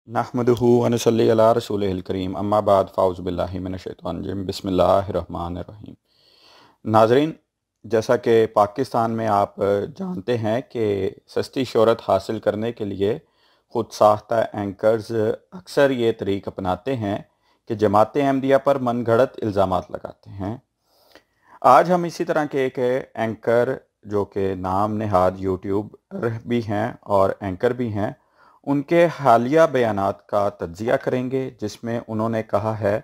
नहमदुहु व नसल्ली अला रसूलिहिल करीम अम्मा बाद फ़ाउज़ु बिल्लाहि मिनश्शैतानिर्रजीम बिस्मिल्लाहिर्रहमानिर्रहीम। नाज़रीन, जैसा कि पाकिस्तान में आप जानते हैं कि सस्ती शोहरत हासिल करने के लिए ख़ुद साख्ता एंकर्स अक्सर ये तरीक़ अपनाते हैं कि जमात अहमदिया पर मनगढ़ंत इल्ज़ामात लगाते हैं। आज हम इसी तरह के एक एंकर जो कि नाम नहाद यूट्यूबर भी हैं और एंकर भी हैं, उनके हालिया बयानात का तज्जिया करेंगे, जिसमें उन्होंने कहा है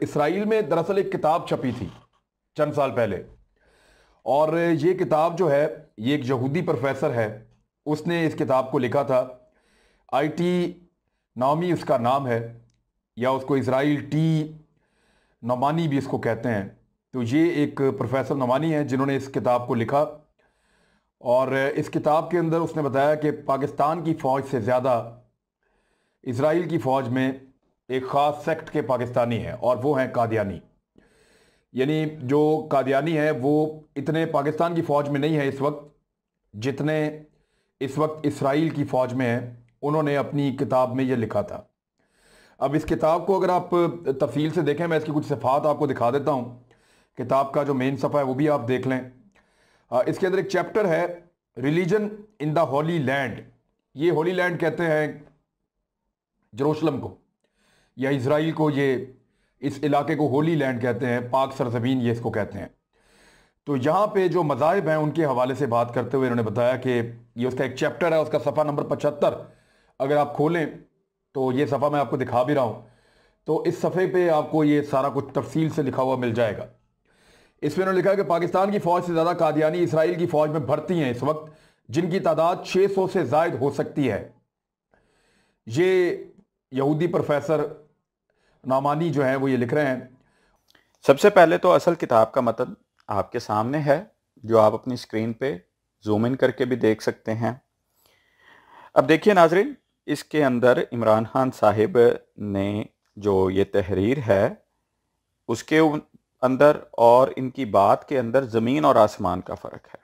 इसराइल में दरअसल एक किताब छपी थी चंद साल पहले, और ये किताब जो है ये एक यहूदी प्रोफेसर है, उसने इस किताब को लिखा था। आईटी नामी उसका नाम है, या उसको इसराइल टी नौमानी भी इसको कहते हैं। तो ये एक प्रोफेसर नौमानी है जिन्होंने इस किताब को लिखा, और इस किताब के अंदर उसने बताया कि पाकिस्तान की फ़ौज से ज़्यादा इसराइल की फ़ौज में एक ख़ास सेक्ट के पाकिस्तानी हैं, और वो हैं कादियानी। यानी जो कादियानी है वो इतने पाकिस्तान की फ़ौज में नहीं है इस वक्त जितने इस वक्त इसराइल की फ़ौज में हैं। उन्होंने अपनी किताब में ये लिखा था। अब इस किताब को अगर आप तफसील से देखें, मैं इसकी कुछ सफ़ात आपको दिखा देता हूँ। किताब का जो मेन सफ़ा है वो भी आप देख लें। इसके अंदर एक चैप्टर है religion in the Holi land. ये होली लैंड कहते हैं जेरूशलम को, या इसराइल को, ये इस इलाके को होली लैंड कहते हैं, पाक सरजमीन ये इसको कहते हैं। तो यहाँ पे जो मज़ाहिब हैं उनके हवाले से बात करते हुए इन्होंने बताया कि ये उसका एक चैप्टर है, उसका सफ़ा नंबर 75 अगर आप खोलें तो ये सफ़ा मैं आपको दिखा भी रहा हूँ, तो इस सफ़े पे आपको ये सारा कुछ तफसील से लिखा हुआ मिल जाएगा। इसमें उन्होंने लिखा है कि पाकिस्तान की फ़ौज से ज़्यादा कादियानी इसराइल की फ़ौज में भर्ती हैं इस वक्त, जिनकी तादाद 600 से ज़ायद हो सकती है। ये यहूदी प्रोफेसर नामानी जो है वो ये लिख रहे हैं। सबसे पहले तो असल किताब का मतन आपके सामने है, जो आप अपनी स्क्रीन पे जूम इन करके भी देख सकते हैं। अब देखिए नाजरीन, इसके अंदर इमरान खान साहिब ने जो ये तहरीर है उसके अंदर और इनकी बात के अंदर ज़मीन और आसमान का फ़र्क है।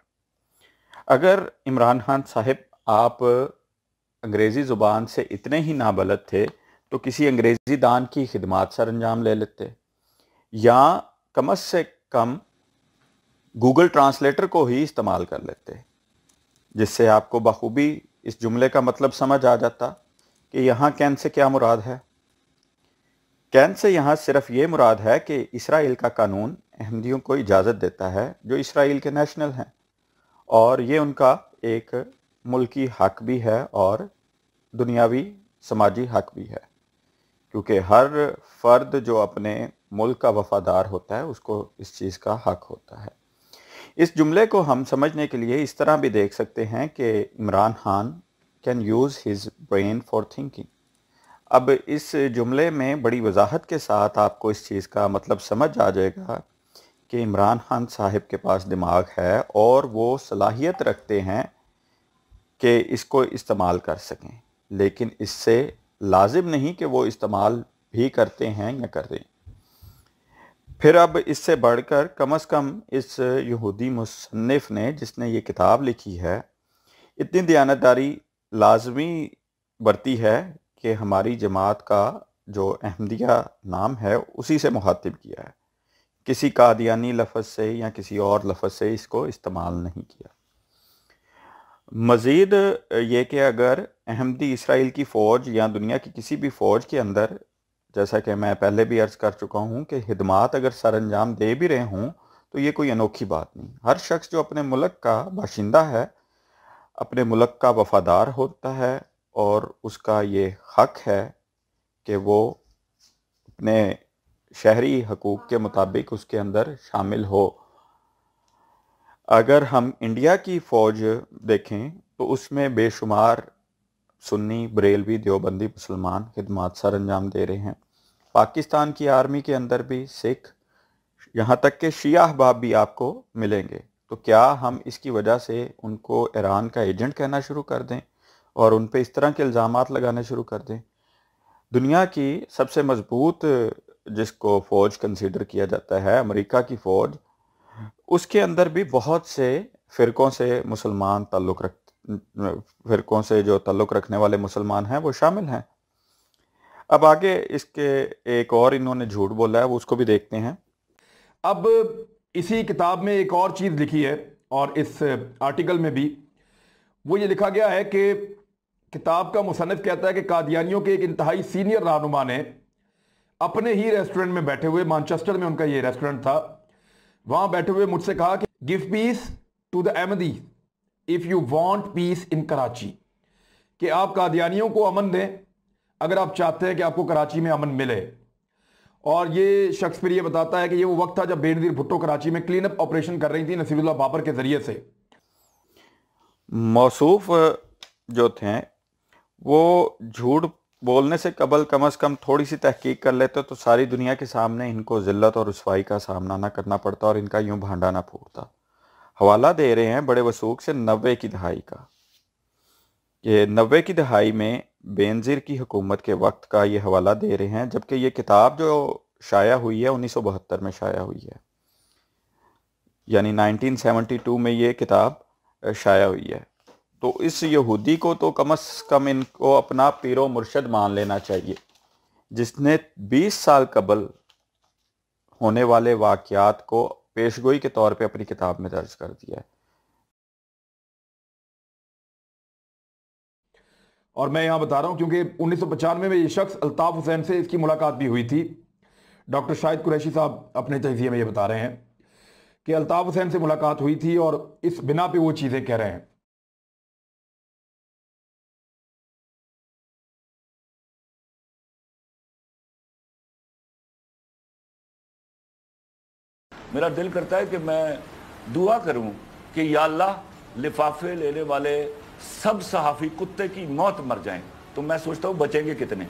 अगर इमरान खान साहिब आप अंग्रेज़ी ज़ुबान से इतने ही नाबलद थे तो किसी अंग्रेज़ी दान की खिदमात सर अंजाम ले लेते, या कम से कम गूगल ट्रांसलेटर को ही इस्तेमाल कर लेते, जिससे आपको बखूबी इस जुमले का मतलब समझ आ जाता कि यहाँ कैन से क्या मुराद है। कैन से यहाँ सिर्फ ये मुराद है कि इसराइल का कानून अहमदियों को इजाज़त देता है जो इसराइल के नेशनल हैं, और ये उनका एक मुल्की हक भी है और दुनियावी समाजी हक भी है, क्योंकि हर फ़र्द जो अपने मुल्क का वफ़ादार होता है उसको इस चीज़ का हक होता है। इस जुमले को हम समझने के लिए इस तरह भी देख सकते हैं कि Imran Khan can use his brain for thinking. अब इस जुमले में बड़ी वजाहत के साथ आपको इस चीज़ का मतलब समझ आ जाएगा कि इमरान खान साहिब के पास दिमाग है और वो सलाहियत रखते हैं कि इसको इस्तेमाल कर सकें, लेकिन इससे लाजिम नहीं कि वो इस्तेमाल भी करते हैं या कर दें। फिर अब इससे बढ़कर कम से कम इस यहूदी मुसन्निफ़ ने, जिसने ये किताब लिखी है, इतनी दयानतदारी लाजमी बरती है कि हमारी जमात का जो अहमदिया नाम है उसी से मुखातिब किया है, किसी कादियानी लफ्ज़ से या किसी और लफ्ज़ से इसको इस्तेमाल नहीं किया। मज़ीद ये कि अगर अहमदी इसराइल की फ़ौज या दुनिया की किसी भी फ़ौज के अंदर, जैसा कि मैं पहले भी अर्ज़ कर चुका हूँ कि खिदमात अगर सर अंजाम दे भी रहे हों तो ये कोई अनोखी बात नहीं। हर शख्स जो अपने मुल्क का बाशिंदा है, अपने मुल्क का वफ़ादार होता है, और उसका ये हक है कि वो अपने शहरी हकूक़ के मुताबिक उसके अंदर शामिल हो। अगर हम इंडिया की फ़ौज देखें तो उसमें बेशुमार सुन्नी, बरेलवी, देवबंदी मुसलमान खिदमात सर अंजाम दे रहे हैं। पाकिस्तान की आर्मी के अंदर भी सिख, यहाँ तक कि शिया अहबाब भी आपको मिलेंगे। तो क्या हम इसकी वजह से उनको ईरान का एजेंट कहना शुरू कर दें और उन पे इस तरह के इल्ज़ामात लगाने शुरू कर दें? दुनिया की सबसे मजबूत जिसको फ़ौज कंसीडर किया जाता है, अमेरिका की फ़ौज, उसके अंदर भी बहुत से फ़िरक़ों से मुसलमान ताल्लुक़ فرقوں سے جو تعلق رکھنے والے مسلمان ہیں وہ شامل ہیں۔ اب آگے اس کے ایک اور انہوں نے جھوٹ بولا ہے، وہ اس کو بھی دیکھتے ہیں۔ اب اسی کتاب میں ایک اور چیز لکھی ہے، اور اس آرٹیکل میں بھی وہ یہ لکھا گیا ہے کہ کتاب کا مصنف کہتا ہے کہ قادیانیوں کے ایک انتہائی سینئر رہنما نے اپنے ہی ریسٹورنٹ میں بیٹھے ہوئے، مانچسٹر میں ان کا یہ ریسٹورنٹ تھا، وہاں بیٹھے ہوئے مجھ سے کہا کہ give peace to the Ahmadi if you want peace in Karachi, کہ آپ قادیانیوں کو امن دیں اگر آپ چاہتے ہیں کہ آپ کو کراچی میں امن ملے۔ اور یہ شخص پھر یہ بتاتا ہے کہ یہ وہ وقت تھا جب بے نظیر بھٹو کراچی میں کلین اپ آپریشن کر رہی تھی نصیر اللہ بابر کے ذریعے سے۔ موصوف جو تھے وہ جھوٹ بولنے سے قبل کم از کم تھوڑی سی تحقیق کر لیتے تو ساری دنیا کے سامنے ان کو ذلت اور رسوائی کا سامنا نہ کرنا پڑتا اور ان کا یوں بھانڈا نہ پھوٹتا۔ حوالہ دے رہے ہیں بڑے وثوق سے 90 کی دہائی کا۔ یہ 90 کی دہائی میں بینظیر کی حکومت کے وقت کا یہ حوالہ دے رہے ہیں، جبکہ یہ کتاب جو شائع ہوئی ہے 1972 میں شائع ہوئی ہے، یعنی 1972 میں یہ کتاب شائع ہوئی ہے۔ تو اس یہودی کو تو کم از کم ان کو اپنا پیر و مرشد مان لینا چاہیے، جس نے 20 سال قبل ہونے والے واقعات کو پیشگوئی کے طور پہ اپنی کتاب میں درج کر دیا ہے۔ اور میں یہاں بتا رہا ہوں کیونکہ 1995 میں یہ شخص الطاف حسین سے اس کی ملاقات بھی ہوئی تھی۔ ڈاکٹر شاہد قریشی صاحب اپنے تجزیے میں یہ بتا رہے ہیں کہ الطاف حسین سے ملاقات ہوئی تھی اور اس بنا پہ وہ چیزیں کہہ رہے ہیں۔ میرا دل کرتا ہے کہ میں دعا کروں کہ یا اللہ لفافے لینے والے سب صحافی کتے کی موت مر جائیں، تو میں سوچتا ہوں بچیں گے کتنے۔